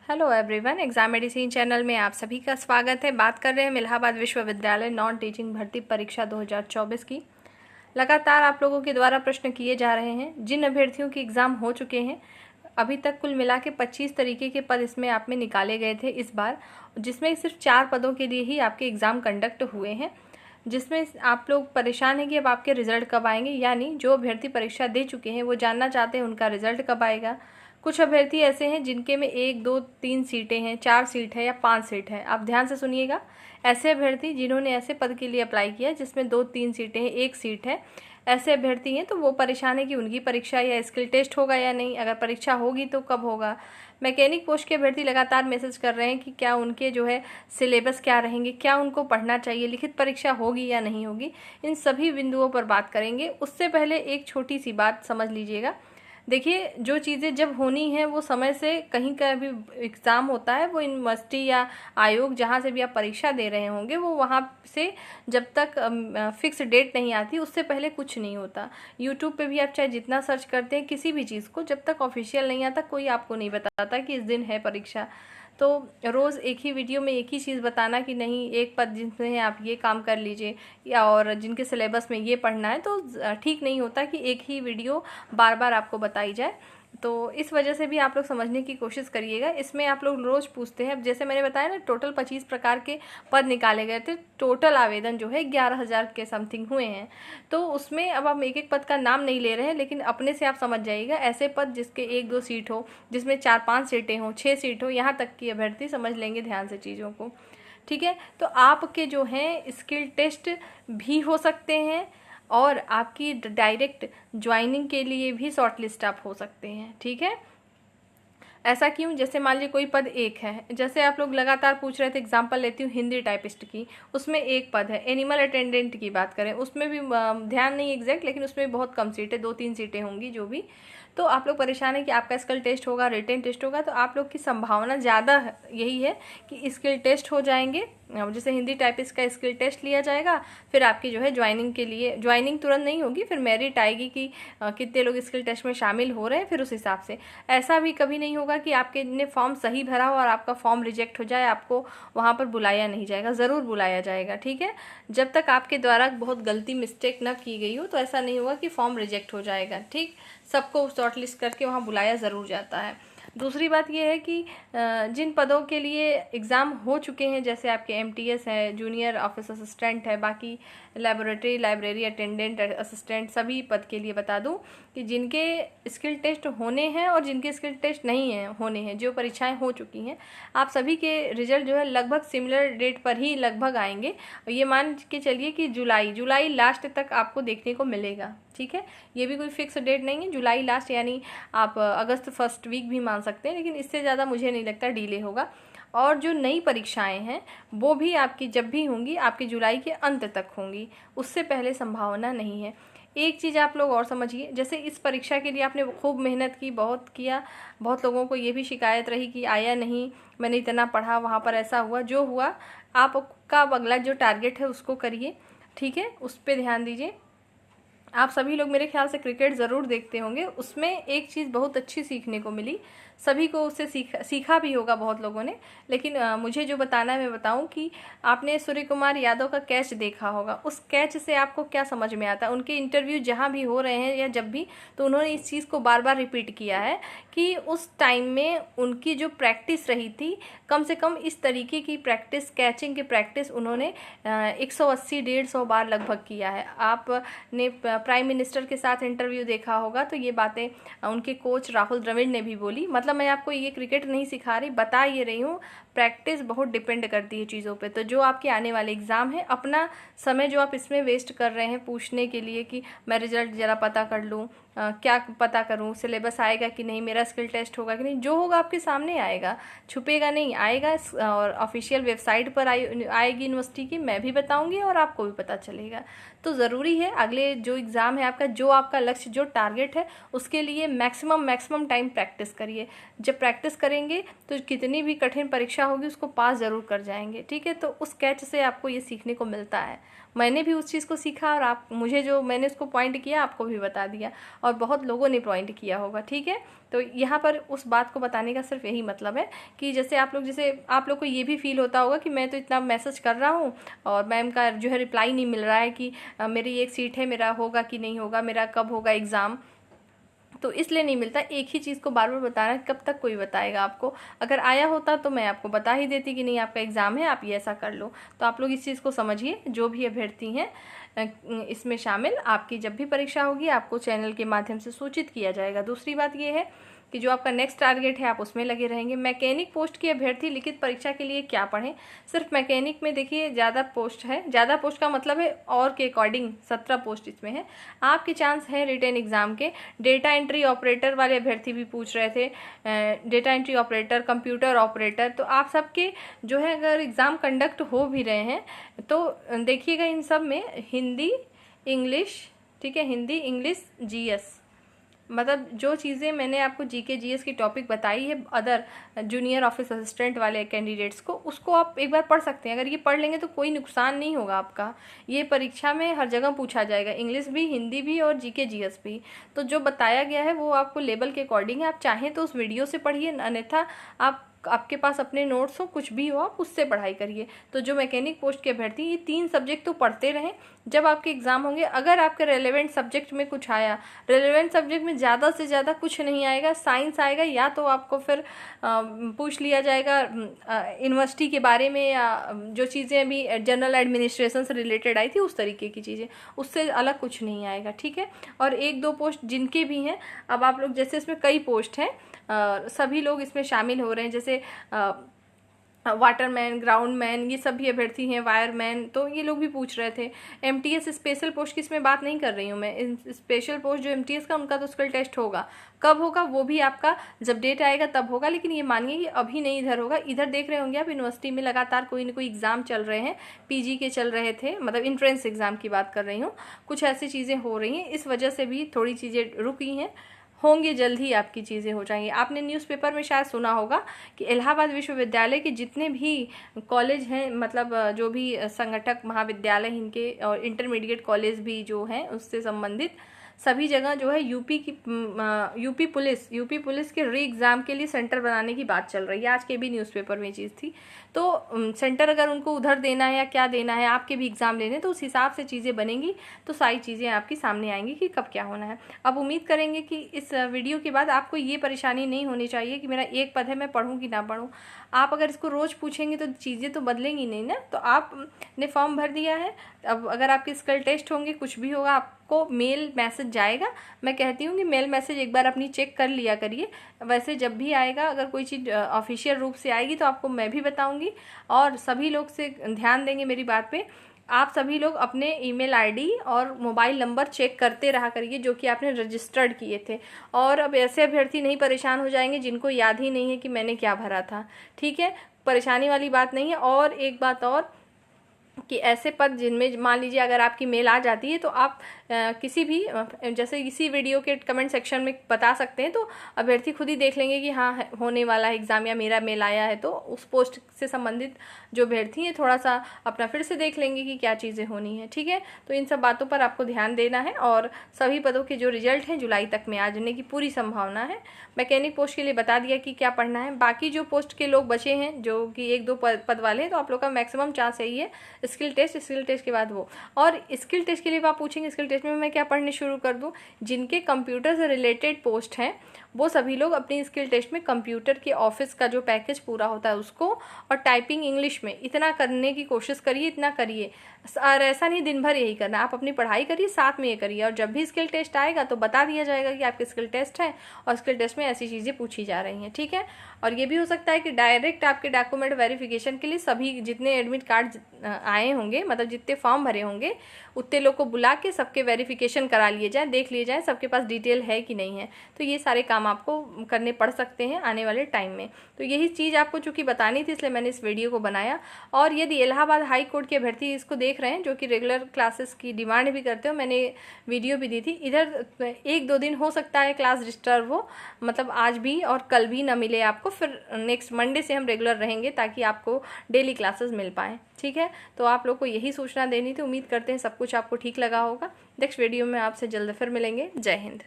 Hello everyone, exam medicine channel में आप सभी का स्वागत है। बात कर रहे हैं इलाहाबाद विश्वविद्यालय नॉन टीचिंग भर्ती परीक्षा 2024 की। लगातार आप लोगों के द्वारा प्रश्न किए जा रहे हैं। जिन अभ्यर्थियों के एग्ज़ाम हो चुके हैं, अभी तक कुल मिला के 25 तरीके के पद इसमें आप में निकाले गए थे इस बार, जिसमें सिर्फ 4 पदों के लिए ही आपके एग्ज़ाम कंडक्ट हुए हैं, जिसमें आप लोग परेशान हैं कि अब आपके रिज़ल्ट कब आएंगे। यानी जो अभ्यर्थी परीक्षा दे चुके हैं वो जानना चाहते हैं उनका रिज़ल्ट कब आएगा। कुछ अभ्यर्थी ऐसे हैं जिनके में 1, 2, 3 सीटें हैं, 4 सीट है या 5 सीट है। आप ध्यान से सुनिएगा। ऐसे अभ्यर्थी जिन्होंने ऐसे पद के लिए अप्लाई किया जिसमें 2, 3 सीटें हैं, 1 सीट है, ऐसे अभ्यर्थी हैं तो वो परेशान है कि उनकी परीक्षा या स्किल टेस्ट होगा या नहीं, अगर परीक्षा होगी तो कब होगा। मैकेनिक पोस्ट के अभ्यर्थी लगातार मैसेज कर रहे हैं कि क्या उनके जो है सिलेबस क्या रहेंगे, क्या उनको पढ़ना चाहिए, लिखित परीक्षा होगी या नहीं होगी। इन सभी बिंदुओं पर बात करेंगे। उससे पहले एक छोटी सी बात समझ लीजिएगा। देखिए, जो चीज़ें जब होनी है वो समय से, कहीं का भी एग्ज़ाम होता है वो यूनिवर्सिटी या आयोग जहाँ से भी आप परीक्षा दे रहे होंगे वो वहाँ से जब तक फिक्स डेट नहीं आती उससे पहले कुछ नहीं होता। यूट्यूब पे भी आप चाहे जितना सर्च करते हैं किसी भी चीज़ को, जब तक ऑफिशियल नहीं आता कोई आपको नहीं बताता कि इस दिन है परीक्षा। तो रोज़ एक ही वीडियो में एक ही चीज़ बताना कि नहीं एक पद जिसमें आप ये काम कर लीजिए या और जिनके सिलेबस में ये पढ़ना है, तो ठीक नहीं होता कि एक ही वीडियो बार बार आपको बताई जाए। तो इस वजह से भी आप लोग समझने की कोशिश करिएगा। इसमें आप लोग रोज़ पूछते हैं, अब जैसे मैंने बताया ना, टोटल 25 प्रकार के पद निकाले गए थे। टोटल आवेदन जो है 11,000 के समथिंग हुए हैं। तो उसमें अब हम एक एक पद का नाम नहीं ले रहे हैं, लेकिन अपने से आप समझ जाइएगा। ऐसे पद जिसके 1, 2 सीट हो, जिसमें 4, 5 सीटें हों, 6 सीट हो, यहाँ तक की अभ्यर्थी समझ लेंगे ध्यान से चीज़ों को। ठीक है, तो आपके जो हैं स्किल टेस्ट भी हो सकते हैं और आपकी डायरेक्ट ज्वाइनिंग के लिए भी शॉर्ट लिस्ट आप हो सकते हैं। ठीक है, ऐसा क्यों? जैसे मान लीजिए कोई पद एक है, जैसे आप लोग लगातार पूछ रहे थे, एग्जांपल लेती हूँ हिंदी टाइपिस्ट की, उसमें एक पद है। एनिमल अटेंडेंट की बात करें, उसमें भी ध्यान नहीं एग्जैक्ट, लेकिन उसमें बहुत कम सीटें, 2, 3 सीटें होंगी जो भी। तो आप लोग परेशान है कि आपका स्किल टेस्ट होगा, रिटन टेस्ट होगा, तो आप लोग की संभावना ज़्यादा यही है कि स्किल टेस्ट हो जाएंगे। जैसे हिंदी टाइपिस्ट का स्किल टेस्ट लिया जाएगा, फिर आपकी जो है ज्वाइनिंग के लिए, ज्वाइनिंग तुरंत नहीं होगी, फिर मेरिट आएगी कि कितने लोग स्किल टेस्ट में शामिल हो रहे हैं, फिर उस हिसाब से। ऐसा भी कभी नहीं होगा कि आपके ने फॉर्म सही भरा हो और आपका फॉर्म रिजेक्ट हो जाए, आपको वहाँ पर बुलाया नहीं जाएगा, ज़रूर बुलाया जाएगा। ठीक है, जब तक आपके द्वारा बहुत गलती मिस्टेक ना की गई हो तो ऐसा नहीं होगा कि फॉर्म रिजेक्ट हो जाएगा। ठीक, सबको शॉर्ट लिस्ट करके वहाँ बुलाया ज़रूर जाता है। दूसरी बात यह है कि जिन पदों के लिए एग्ज़ाम हो चुके हैं, जैसे आपके एमटीएस है, जूनियर ऑफिस असिस्टेंट है, बाकी लेबोरेटरी लाइब्रेरी अटेंडेंट असिस्टेंट, सभी पद के लिए बता दूं कि जिनके स्किल टेस्ट होने हैं और जिनके स्किल टेस्ट नहीं हैं होने हैं, जो परीक्षाएं हो चुकी हैं, आप सभी के रिजल्ट जो है लगभग सिमिलर डेट पर ही लगभग आएंगे। ये मान के चलिए कि जुलाई लास्ट तक आपको देखने को मिलेगा। ठीक है, ये भी कोई फिक्स डेट नहीं है, जुलाई लास्ट, यानी आप अगस्त फर्स्ट वीक भी मान सकते हैं, लेकिन इससे ज़्यादा मुझे नहीं लगता डिले होगा। और जो नई परीक्षाएं हैं वो भी आपकी जब भी होंगी आपकी जुलाई के अंत तक होंगी, उससे पहले संभावना नहीं है। एक चीज़ आप लोग और समझिए, जैसे इस परीक्षा के लिए आपने खूब मेहनत की, बहुत किया, बहुत लोगों को ये भी शिकायत रही कि आया नहीं, मैंने इतना पढ़ा, वहाँ पर ऐसा हुआ, जो हुआ आपका अगला जो टारगेट है उसको करिए। ठीक है, उस पर ध्यान दीजिए। आप सभी लोग मेरे ख्याल से क्रिकेट ज़रूर देखते होंगे, उसमें एक चीज़ बहुत अच्छी सीखने को मिली, सभी को उससे सीखा भी होगा बहुत लोगों ने, लेकिन मुझे जो बताना है मैं बताऊं कि आपने सूर्य कुमार यादव का कैच देखा होगा। उस कैच से आपको क्या समझ में आता है? उनके इंटरव्यू जहां भी हो रहे हैं या जब भी, तो उन्होंने इस चीज़ को बार बार रिपीट किया है कि उस टाइम में उनकी जो प्रैक्टिस रही थी, कम से कम इस तरीके की प्रैक्टिस, कैचिंग की प्रैक्टिस उन्होंने 180, 150 बार लगभग किया है। आपने प्राइम मिनिस्टर के साथ इंटरव्यू देखा होगा तो ये बातें उनके कोच राहुल द्रविड़ ने भी बोली। मतलब मैं आपको ये क्रिकेट नहीं सिखा रही, बता ये रही हूँ, प्रैक्टिस बहुत डिपेंड करती है चीज़ों पे। तो जो आपके आने वाले एग्ज़ाम है, अपना समय जो आप इसमें वेस्ट कर रहे हैं पूछने के लिए कि मैं रिजल्ट ज़रा पता कर लूँ, क्या पता करूँ, सिलेबस आएगा कि नहीं, मेरा स्किल टेस्ट होगा कि नहीं, जो होगा आपके सामने आएगा, छुपेगा नहीं, आएगा। और ऑफिशियल वेबसाइट पर आएगी यूनिवर्सिटी की, मैं भी बताऊंगी और आपको भी पता चलेगा। तो ज़रूरी है अगले जो एग्ज़ाम है आपका, जो आपका लक्ष्य, जो टारगेट है, उसके लिए मैक्सिमम टाइम प्रैक्टिस करिए। जब प्रैक्टिस करेंगे तो कितनी भी कठिन परीक्षा होगी उसको पास ज़रूर कर जाएंगे। ठीक है, तो उस कैच से आपको ये सीखने को मिलता है। मैंने भी उस चीज़ को सीखा और आप, मुझे जो मैंने उसको पॉइंट किया आपको भी बता दिया। और बहुत लोगों ने पॉइंट किया होगा, ठीक है। तो यहाँ पर उस बात को बताने का सिर्फ यही मतलब है कि जैसे आप लोग को ये भी फील होता होगा कि मैं तो इतना मैसेज कर रहा हूँ और मैम का जो है रिप्लाई नहीं मिल रहा है कि मेरी एक सीट है, मेरा होगा कि नहीं होगा, मेरा कब होगा एग्ज़ाम। तो इसलिए नहीं मिलता। एक ही चीज़ को बार बार बताना, कब तक कोई बताएगा आपको। अगर आया होता तो मैं आपको बता ही देती कि नहीं आपका एग्ज़ाम है, आप ये ऐसा कर लो। तो आप लोग इस चीज़ को समझिए, जो भी अभ्यर्थी हैं इसमें शामिल, आपकी जब भी परीक्षा होगी आपको चैनल के माध्यम से सूचित किया जाएगा। दूसरी बात ये है कि जो आपका नेक्स्ट टारगेट है आप उसमें लगे रहेंगे। मैकेनिक पोस्ट की अभ्यर्थी लिखित परीक्षा के लिए क्या पढ़ें? सिर्फ मैकेनिक में देखिए ज़्यादा पोस्ट है, ज़्यादा पोस्ट का मतलब है और के अकॉर्डिंग 17 पोस्ट इसमें है। आपके चांस है रिटन एग्जाम के। डेटा एंट्री ऑपरेटर वाले अभ्यर्थी भी पूछ रहे थे, data entry operator, computer operator, तो आप सबके जो है अगर एग्ज़ाम कंडक्ट हो भी रहे हैं तो देखिएगा इन सब में हिंदी इंग्लिश, ठीक है, हिंदी इंग्लिश जीएस, मतलब जो चीज़ें मैंने आपको जीके जीएस की टॉपिक बताई है अदर जूनियर ऑफिस असिस्टेंट वाले कैंडिडेट्स को, उसको आप एक बार पढ़ सकते हैं। अगर ये पढ़ लेंगे तो कोई नुकसान नहीं होगा आपका। ये परीक्षा में हर जगह पूछा जाएगा, इंग्लिश भी, हिंदी भी और जीके जीएस भी। तो जो बताया गया है वो आपको लेवल के अकॉर्डिंग है। आप चाहें तो उस वीडियो से पढ़िए, अन्यथा आपके पास अपने नोट्स हो, कुछ भी हो, आप उससे पढ़ाई करिए। तो जो मैकेनिक पोस्ट के अभ्यर्थी ये 3 सब्जेक्ट तो पढ़ते रहें जब आपके एग्जाम होंगे। अगर आपके रेलेवेंट सब्जेक्ट में कुछ आया, रेलेवेंट सब्जेक्ट में ज़्यादा से ज़्यादा कुछ नहीं आएगा, साइंस आएगा, या तो आपको फिर पूछ लिया जाएगा यूनिवर्सिटी के बारे में, या जो चीज़ें अभी जनरल एडमिनिस्ट्रेशन से रिलेटेड आई थी उस तरीके की चीज़ें, उससे अलग कुछ नहीं आएगा, ठीक है। और 1-2 पोस्ट जिनके भी हैं, अब आप लोग जैसे इसमें कई पोस्ट हैं, सभी लोग इसमें शामिल हो रहे हैं, जैसे वाटरमैन, ग्राउंडमैन, ये सभी अभ्यर्थी हैं, वायरमैन, तो ये लोग भी पूछ रहे थे। एमटीएस स्पेशल पोस्ट की इसमें बात नहीं कर रही हूँ मैं। स्पेशल पोस्ट जो एमटीएस का, उनका तो स्किल टेस्ट होगा, कब होगा वो भी आपका जब डेट आएगा तब होगा, लेकिन ये मानिए कि अभी नहीं इधर होगा। इधर देख रहे होंगे आप यूनिवर्सिटी में लगातार कोई ना कोई एग्ज़ाम चल रहे हैं, पीजी के चल रहे थे, मतलब इंट्रेंस एग्ज़ाम की बात कर रही हूँ, कुछ ऐसी चीज़ें हो रही हैं, इस वजह से भी थोड़ी चीज़ें रुकी हैं। होंगे जल्द ही आपकी चीज़ें हो जाएंगी। आपने न्यूज़पेपर में शायद सुना होगा कि इलाहाबाद विश्वविद्यालय के जितने भी कॉलेज हैं, मतलब जो भी संगठक महाविद्यालय इनके और इंटरमीडिएट कॉलेज भी जो हैं उससे संबंधित सभी जगह जो है यूपी पुलिस के री एग्ज़ाम के लिए सेंटर बनाने की बात चल रही है। आज के भी न्यूज़पेपर में चीज़ थी। तो सेंटर अगर उनको उधर देना है या क्या देना है, आपके भी एग्ज़ाम लेने, तो उस हिसाब से चीज़ें बनेंगी, तो सारी चीज़ें आपकी सामने आएंगी कि कब क्या होना है। अब उम्मीद करेंगे कि इस वीडियो के बाद आपको ये परेशानी नहीं होनी चाहिए कि मेरा एक पद है, मैं पढ़ूँ कि ना पढ़ूँ। आप अगर इसको रोज़ पूछेंगे तो चीज़ें तो बदलेंगी नहीं ना। तो आपने फॉर्म भर दिया है, अब अगर आपके स्किल टेस्ट होंगे, कुछ भी होगा, आपको मेल मैसेज जाएगा। मैं कहती हूँ कि मेल मैसेज एक बार अपनी चेक कर लिया करिए। वैसे जब भी आएगा, अगर कोई चीज़ ऑफिशियल रूप से आएगी तो आपको मैं भी बताऊँगी। और सभी लोग से ध्यान देंगे मेरी बात पे, आप सभी लोग अपने ईमेल आईडी और मोबाइल नंबर चेक करते रहा करिए जो कि आपने रजिस्टर्ड किए थे। और अब ऐसे अभ्यर्थी नहीं परेशान हो जाएंगे जिनको याद ही नहीं है कि मैंने क्या भरा था, ठीक है। परेशानी वाली बात नहीं है। और एक बात और कि ऐसे पद जिनमें मान लीजिए अगर आपकी मेल आ जाती है तो आप किसी भी जैसे इसी वीडियो के कमेंट सेक्शन में बता सकते हैं, तो अभ्यर्थी खुद ही देख लेंगे कि हाँ होने वाला है एग्ज़ाम या मेरा मेल आया है। तो उस पोस्ट से संबंधित जो अभ्यर्थी हैं थोड़ा सा अपना फिर से देख लेंगे कि क्या चीज़ें होनी है, ठीक है। तो इन सब बातों पर आपको ध्यान देना है। और सभी पदों के जो रिजल्ट हैं जुलाई तक में आ जाने की पूरी संभावना है। मैकेनिक पोस्ट के लिए बता दिया कि क्या पढ़ना है। बाकी जो पोस्ट के लोग बचे हैं जो कि 1-2 पद वाले हैं, तो आप लोग का मैक्सिमम चांस यही है स्किल टेस्ट के बाद वो। और स्किल टेस्ट के लिए आप पूछेंगे स्किल टेस्ट में मैं क्या पढ़ने शुरू कर दूं, जिनके कंप्यूटर से रिलेटेड पोस्ट हैं वो सभी लोग अपनी स्किल टेस्ट में कंप्यूटर के ऑफिस का जो पैकेज पूरा होता है उसको, और टाइपिंग इंग्लिश में इतना करने की कोशिश करिए, इतना करिए। और ऐसा नहीं दिन भर यही करना, आप अपनी पढ़ाई करिए, साथ में ये करिए। और जब भी स्किल टेस्ट आएगा तो बता दिया जाएगा कि आपके स्किल टेस्ट है और स्किल टेस्ट में ऐसी चीज़ें पूछी जा रही हैं, ठीक है। और ये भी हो सकता है कि डायरेक्ट आपके डॉक्यूमेंट वेरिफिकेशन के लिए सभी जितने एडमिट कार्ड आए होंगे, मतलब जितने फॉर्म भरे होंगे, उतने लोग को बुला के सबके वेरिफिकेशन करा लिए जाए, देख लिए जाए सबके पास डिटेल है कि नहीं है। तो ये सारे काम आपको करने पड़ सकते हैं आने वाले टाइम में। तो यही चीज़ आपको चूँकि बतानी थी, इसलिए मैंने इस वीडियो को बनाया। और यदि इलाहाबाद हाई कोर्ट के अभ्यर्थी इसको देख रहे हैं जो कि रेगुलर क्लासेस की डिमांड भी करते हो, मैंने वीडियो भी दी थी। इधर 1-2 दिन हो सकता है क्लास डिस्टर्ब हो, मतलब आज भी और कल भी ना मिले आपको, फिर नेक्स्ट मंडे से हम रेगुलर रहेंगे ताकि आपको डेली क्लासेस मिल पाएँ, ठीक है। तो आप लोग को यही सूचना देनी थी। उम्मीद करते हैं सब कुछ आपको ठीक लगा होगा। नेक्स्ट वीडियो में आपसे जल्द फिर मिलेंगे। जय हिंद।